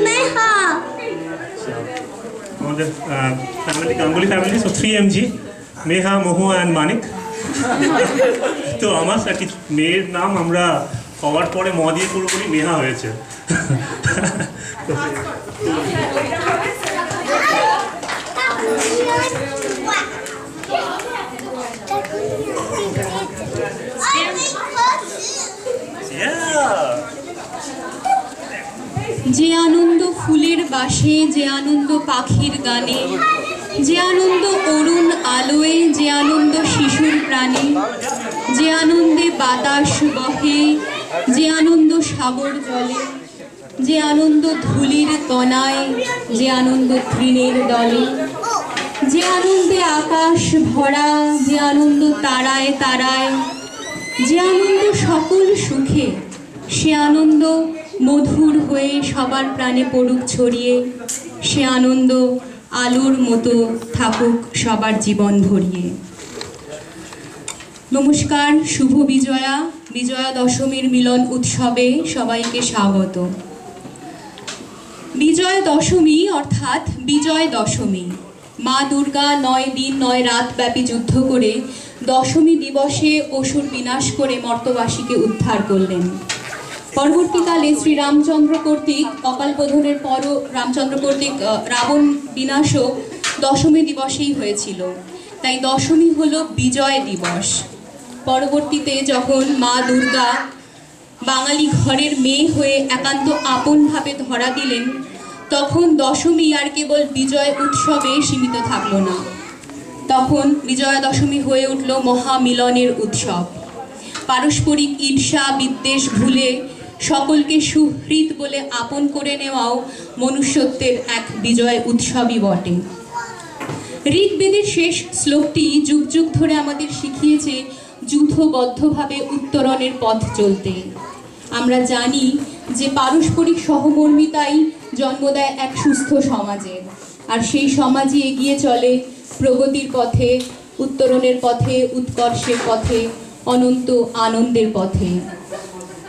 Meha. আমাদের family Ganguly family, so 3 MG, Meha, Mahu and Manik. তো আমার আর কি মেয়ের নাম আমরা হওয়ার পরে ম দিয়ে পুরোপুরি মেহা হয়েছে। যে আনন্দ ফুলের বাসে, যে আনন্দ পাখির গানে, যে আনন্দ অরুণ আলোয়, যে আনন্দ শিশুর প্রাণে, যে আনন্দে বাতাস বহে, যে আনন্দ সাগর জলে, যে আনন্দ ধুলির কণায়, যে আনন্দ তৃণের দলে, যে আনন্দে আকাশ ভরা, যে আনন্দ তারায় তারায়, যে আনন্দ সকল সুখে, সে আনন্দ মধুর হয়ে সবার প্রাণে পড়ুক ছড়িয়ে, সে আনন্দ আলোর মতো থাকুক সবার জীবন ভরিয়ে। নমস্কার, শুভ বিজয়া, বিজয়া দশমীর মিলন উৎসবে সবাইকে স্বাগত। বিজয় দশমী অর্থাৎ বিজয় দশমী, মা দুর্গা 9 দিন 9 রাত ব্যাপী যুদ্ধ করে দশমী দিবসে অসুর বিনাশ করে মর্তবাসীকে উদ্ধার করলেন। পরবর্তীকালে শ্রী রামচন্দ্র কর্তৃক অকালবোধনের পরও রামচন্দ্র কর্তৃক রাবণ বিনাশও দশমী দিবসেই হয়েছিল, তাই দশমী হলো বিজয় দিবস। পরবর্তীতে যখন মা দুর্গা বাঙালি ঘরের মেয়ে হয়ে একান্ত আপনভাবে ধরা দিলেন, তখন দশমী আর কেবল বিজয় উৎসবে সীমিত থাকলো না, তখন বিজয়া দশমী হয়ে উঠল মহামিলনের উৎসব। পারস্পরিক ঈর্ষা বিদ্বেষ ভুলে সকলকে সুহৃদ বলে আপন করে নেওয়াও মনুষ্যত্বের এক বিজয় উৎসবই বটে। ঋগ্বেদের শেষ শ্লোকটি যুগ যুগ ধরে আমাদের শিখিয়েছে যূথবদ্ধভাবে উত্তরণের পথ চলতে। আমরা জানি যে পারস্পরিক সহমর্মিতাই জন্ম দেয় এক সুস্থ সমাজের, আর সেই সমাজই এগিয়ে চলে প্রগতির পথে, উত্তরণের পথে, উৎকর্ষের পথে, অনন্ত আনন্দের পথে।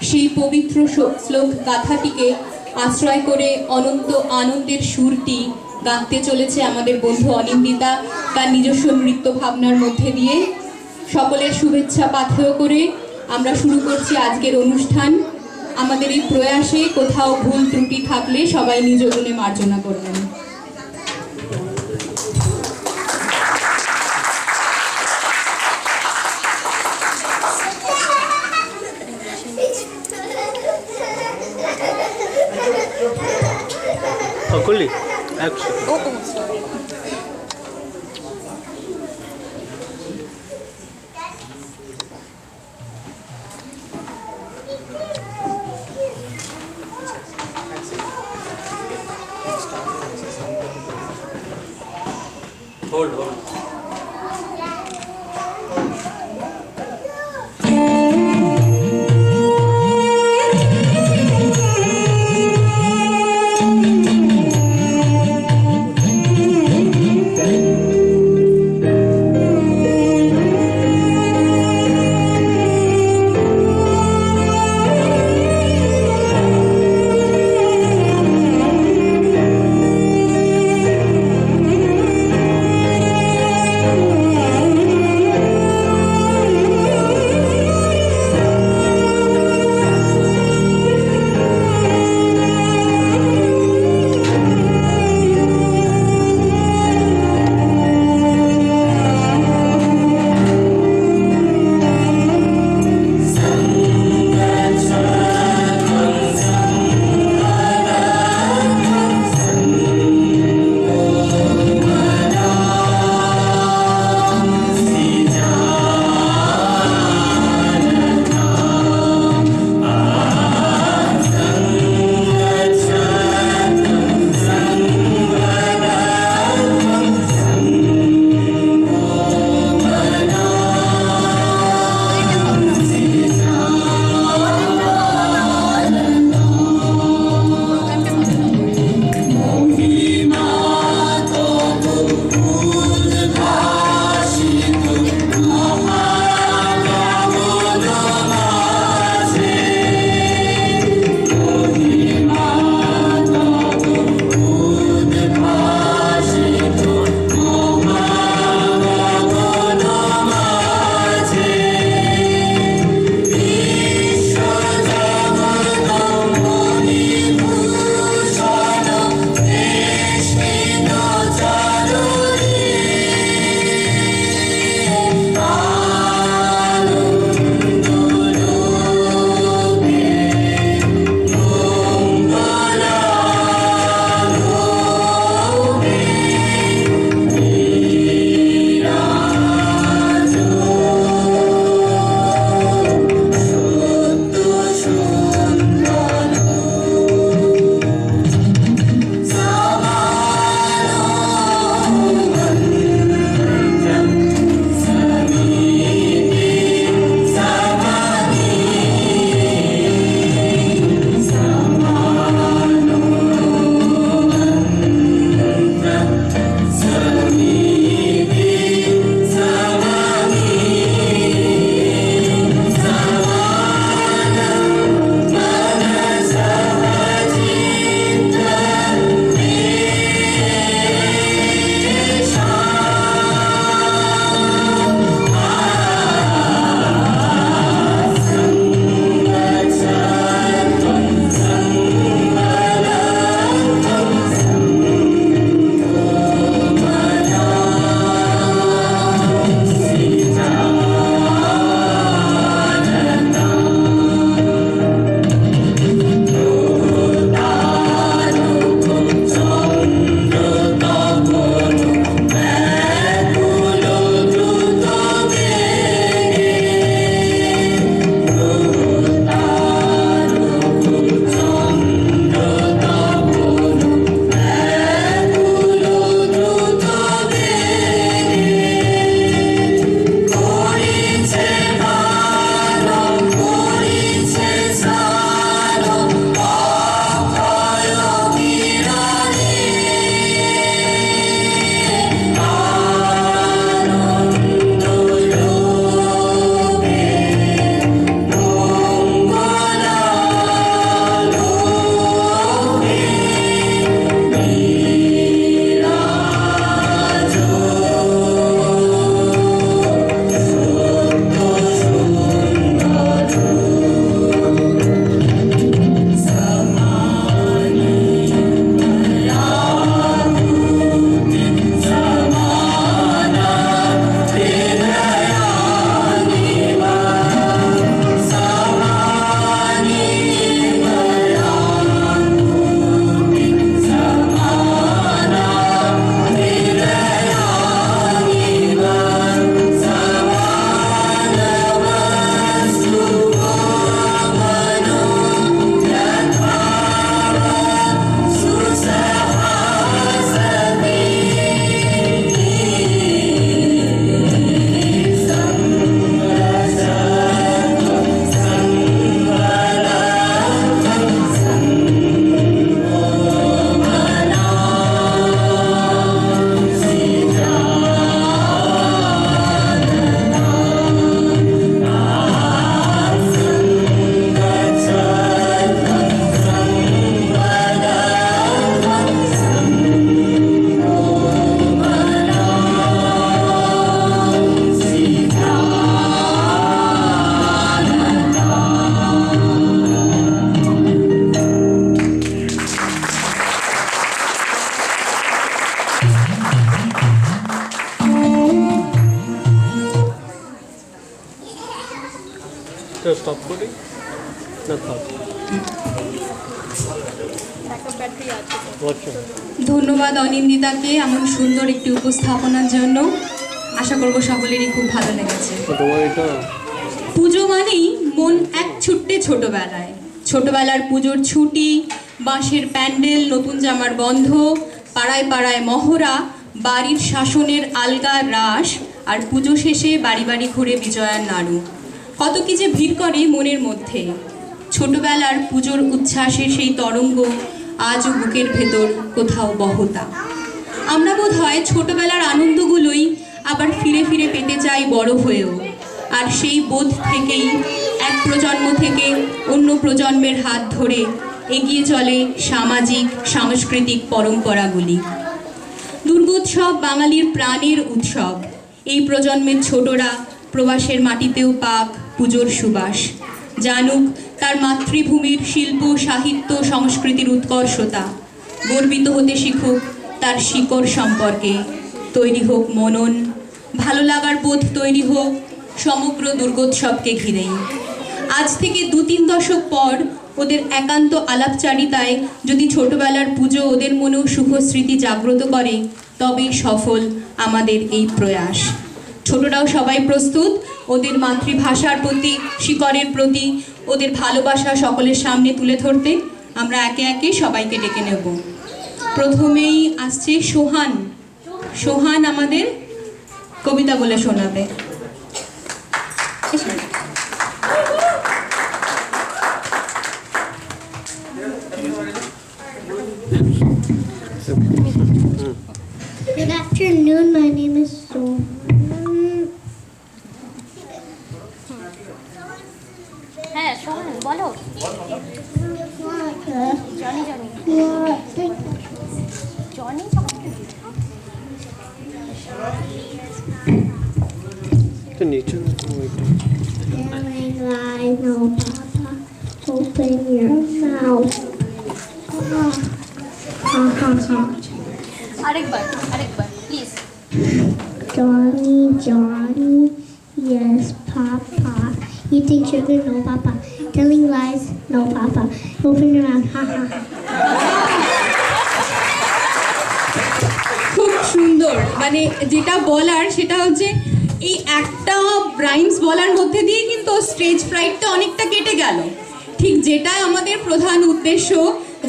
সেই পবিত্র শ্লোক গাথাটিকে আশ্রয় করে অনন্ত আনন্দের সুরটি গাইতে চলেছে আমাদের বন্ধু অনিন্দিতা তার নিজস্ব নৃত্য ভাবনার মধ্যে দিয়ে। সকলের শুভেচ্ছা পাথেয় করে আমরা শুরু করছি আজকের অনুষ্ঠান। আমাদের এই প্রয়াসে কোথাও ভুল ত্রুটি থাকলে সবাই নিজ গুণে মার্জনা করবেন। করলি অ্যাকশন। Hold. স্টপ করি না থাক আচ্ছা ধন্যবাদ অনিন্দিতাকে এমন সুন্দর একটি উপস্থাপনার জন্য। আশা করব সকলেরই খুব ভালো লেগেছে। তোমার এটা পুজো মানেই মন এক ছুট্টে ছোটবেলায়। ছোটবেলার পুজোর ছুটি, বাঁশের প্যান্ডেল, নতুন জামার গন্ধ, পাড়ায় পাড়ায় মহড়া, বাড়ির শাসনের আলগা রাস, আর পুজো শেষে বাড়ি বাড়ি ঘুরে বিজয়ার নাড়ু। কত কি যে ভিড় করে মনের মধ্যে। ছোটবেলার পুজোর উচ্ছ্বাসের সেই তরঙ্গ আজও বুকের ভেতর কোথাও বহতা। আমরা বোধহয় ছোটবেলার আনন্দগুলোই আবার ফিরে ফিরে পেতে চাই বড় হয়েও। আর সেই বোধ থেকেই এক প্রজন্ম থেকে অন্য প্রজন্মের হাত ধরে এগিয়ে চলে সামাজিক সাংস্কৃতিক পরম্পরাগুলি। দুর্গোৎসব বাঙালির প্রাণের উৎসব। এই প্রজন্মের ছোটরা প্রবাসের মাটিতেও পাক পুজোর সুবাস। জানুক তার মাতৃভূমির শিল্প সাহিত্য সংস্কৃতির উৎকর্ষতা। গর্বিত হতে শিখুক তার শিকড় সম্পর্কে। তৈরি হোক মনন, ভালো লাগার বোধ তৈরি হোক সমগ্র দুর্গোৎসবকে ঘিরেই। আজ থেকে 2-3 দশক পর ওদের একান্ত আলাপচারিতায় যদি ছোটবেলার পুজো ওদের মনেও সুখ স্মৃতি জাগ্রত করে, তবেই সফল আমাদের এই প্রয়াস। ছোটরাও সবাই প্রস্তুত ওদের মাতৃভাষার প্রতি, শিকড়ের প্রতি ওদের ভালোবাসা সকলের সামনে তুলে ধরতে। আমরা একে একে সবাইকে ডেকে নেব। প্রথমেই আসছে সোহান। সোহান আমাদের কবিতা বলে শোনাবে। Good afternoon, my name is Sohan. হ্যাঁ শোন বলো জনি জনি জনি তো নিচে Telling lies, no, Papa. Open your mouth. Ha ha ha. আরেকবার please Johnny, Johnny. Yes, Papa. Eating sugar, no, Papa. Telling lies, no, Papa. Open your mouth. Ha ha ha. খুব সুন্দর। মানে যেটা বলার সেটা হচ্ছে এই একটা রাইমস বলার মধ্যে দিয়ে কিন্তু স্টেজ ফ্রাইটটা অনেকটা কেটে গেল। ঠিক যেটা আমাদের প্রধান উদ্দেশ্য,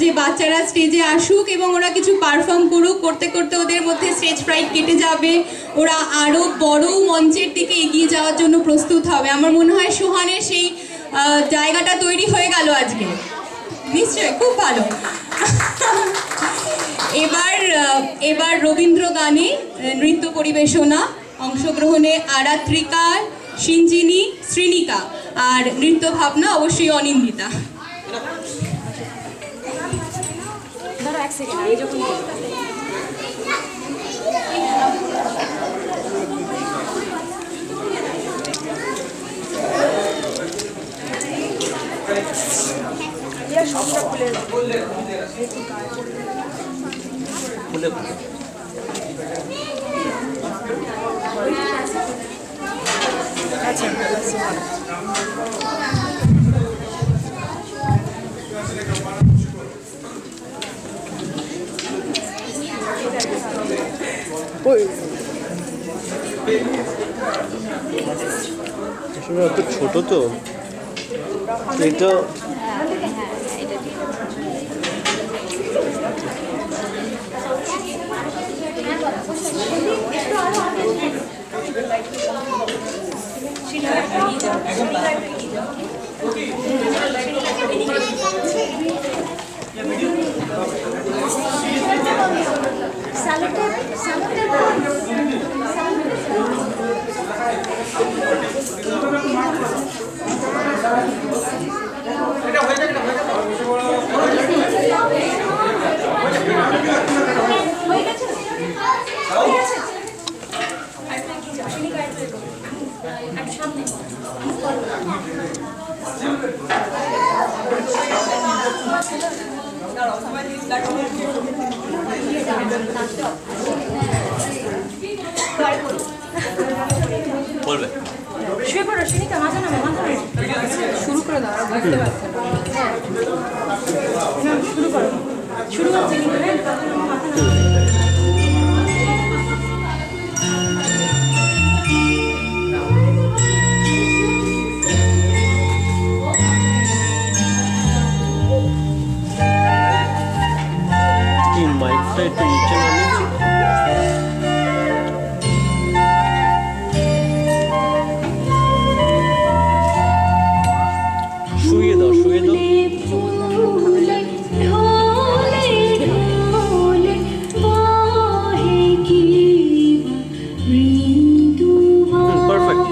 যে বাচ্চারা স্টেজে আসুক এবং ওরা কিছু পারফর্ম করুক, করতে করতে ওদের মধ্যে স্টেজ ফ্রাইট কেটে যাবে, ওরা আরও বড় মঞ্চের দিকে এগিয়ে যাওয়ার জন্য প্রস্তুত হবে। আমার মনে হয় সোহানের সেই জায়গাটা তৈরি হয়ে গেল আজকে। নিশ্চয় খুব ভালো। এবার রবীন্দ্র গানে নৃত্য পরিবেশনা, অংশগ্রহণে আরাত্রিকা, সিঞ্জিনী, শ্রীনিকা, আর নৃত্য ভাবনা অবশ্যই অনিন্দিতা। ধরো এক সেকেন্ড আমি যখন খুলে ওই আসলে এত ছোট তো এটা বলবে শুয়ে পড়ো সুনিতা, মাথা নামো, মাথা নামো। শুরু করে দাও, আর বুঝতে পারছে না। না, শুরু করো। শুরু হচ্ছে কিন্তু, হ্যাঁ? মাথা নামো। কি মাইকটা একটু নিচে নামিয়ে দিই? শুয়ে দাও, শুয়ে দাও। পারফেক্ট।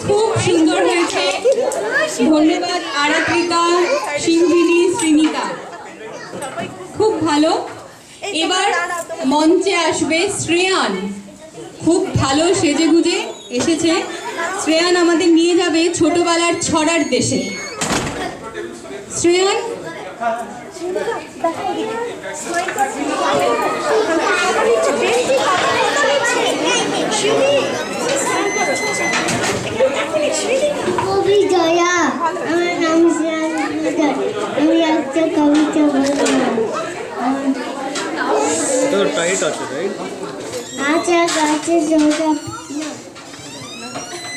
খুব সুন্দর হয়েছে। ধন্যবাদ আরাত্রিকা, সিংহিনী, শ্রীনিকা, খুব ভালো। এবার মঞ্চে আসবে শ্রেয়ান, খুব ভালো সেজেগুজে এসেছে। শ্রেয়ান আমাদের নিয়ে যাবে ছোটবেলার ছড়ার দেশে। শ্রেয়ান, কবি জয়া, আমার নাম শ্রেয়ান। আমি একটা কবিতা বলবো। তো টাইট আছে, রাইট? আচ্ছা গাছে সোজা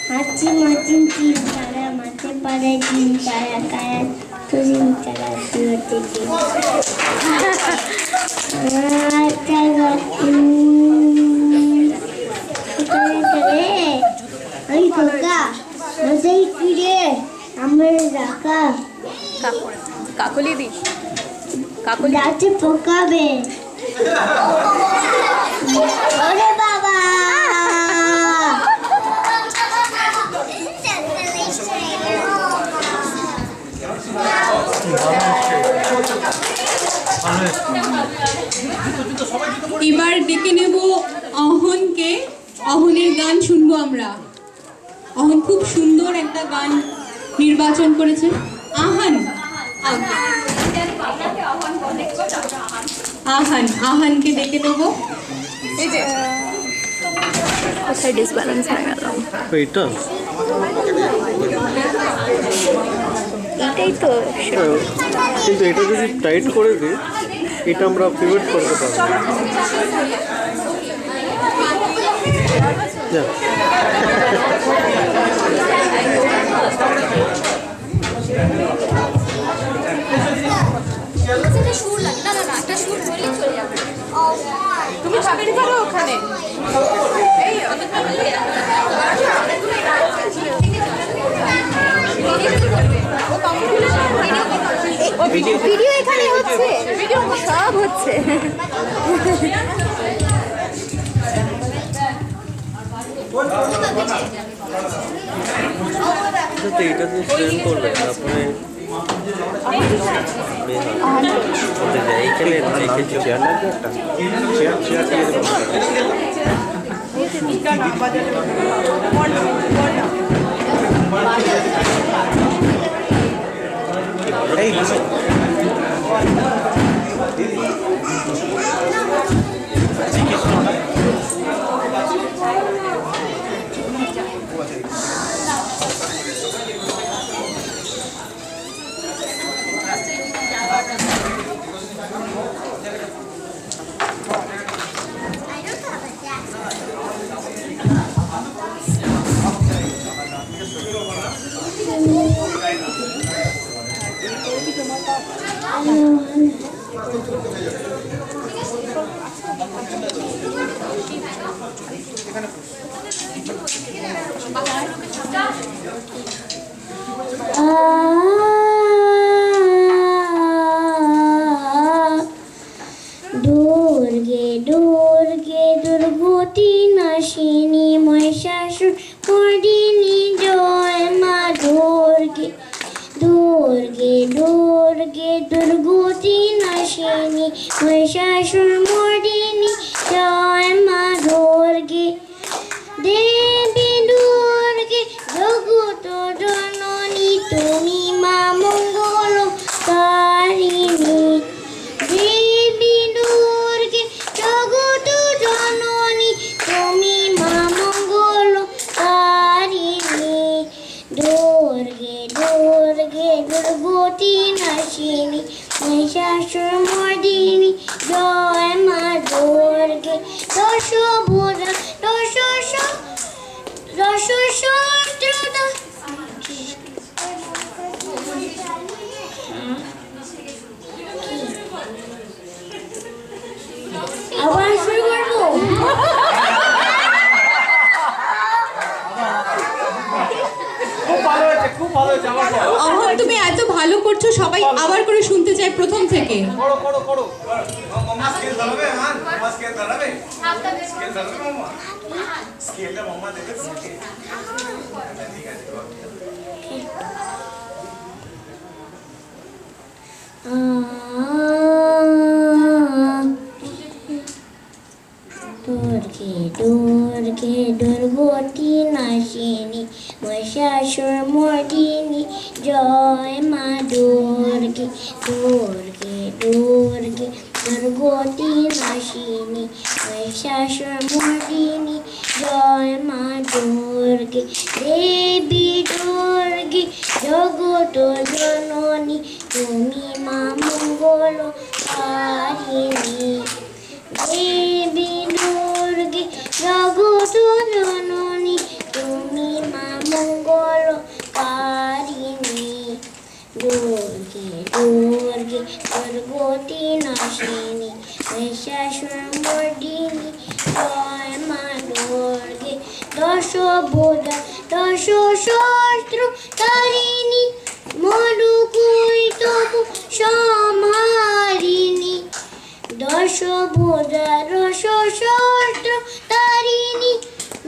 হাঁচি মাচিন চিন তারা মাঠে পাড়ায় চিন তারা কায়া তুরিন তারা দিওতে চিন। আমি খোকা মজাই ফিরে আমার রাখা কাকলি দি, কাকলি গাছে পোকাবে। এবার ডেকে নেব অহনকে। অহনের গান শুনবো আমরা। অহন খুব সুন্দর একটা গান নির্বাচন করেছে। আহান আহান আহানকে ডেকে নেব। এই যে কোথায় ডিসব্যালেন্স হয়ে গেল? এইটা এটাই তো কিন্তু এটা যদি টাইট করে দিই এটা আমরা পিভট করতে পারবো। যা। তুমি থাকতে পারো ওখানে। ভিডিও এখানে হচ্ছে, ভিডিও সব হচ্ছে। এটা দিয়ে স্ট্যান্ড করবে তারপরে এইখানে চেয়ার লাগবে একটা চেয়ার এই দুর্গে দুর্গে দুর্গতি নাশিনী মহিষাসুর মর্দিনী জয় মা দুর্গে দুর্গে দুর্গে দুর্গতি নাশিনী মহিষাসুর মর্দিনী জয় মা দুর্গে দেবী দুর্গে জগত জননী তুমি মা মঙ্গল কারিণী দেবী দুর্গে জগত জননী তুমি মা মঙ্গল কারিণী দুর্গে দুর্গে দুর্গতি নাশিনী মহিষাসুর মর্দিনী জয় মা দুর্গে দশ ভুজা দশ সহস্রদা আবার শুরু করবো। অহন তুমি এত ভালো করছো, সবাই আবার করে শুনতে চাই প্রথম থেকে। দুর্গে দুর্গে দুর্গতি নাশিনী মহিষাসুর মর্দিনী জয় মা দুর্গে দুর্গে দুর্গে দুর্গতি নাশিনী মহিষাসুর মর্দিনী জয় মা দুর্গে দেবী দুর্গে জগত জননী তুমি মা মঙ্গল কারিণী দেবী দুর্গে জগত জননী তুমি মা মঙ্গল কারিণী দুর্গে দুর্গে দুর্গতি নাশিনী মহিষাসুর মর্দিনী জয় মা দুর্গে দশ ভুজা দশ সহস্র তারিণী মধুকৈটভ সমারিণী দশ ভুজা দশ সহস্র তারিণী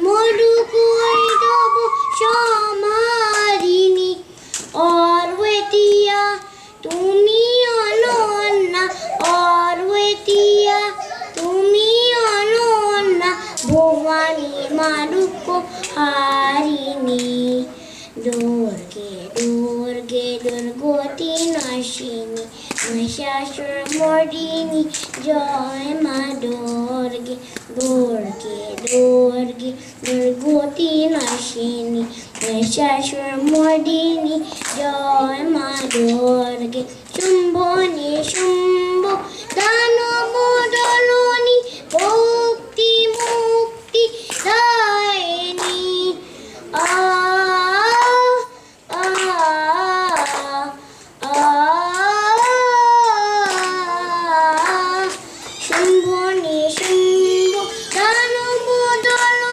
মধুকৈটভ সমারিণী অর্বেতিয়া তুমি অনন্যা অর্বেতিয়া তুমি মারুক হারিণী দুর্গে দুর্গে দুর্গতি নাশিনী মহিষাসুর মর্দিনী জয় মা দুর্গে দুর্গে দুর্গে দুর্গতি নাশিনী মহিষাসুর মর্দিনী জয় মা দুর্গে শুম্ভ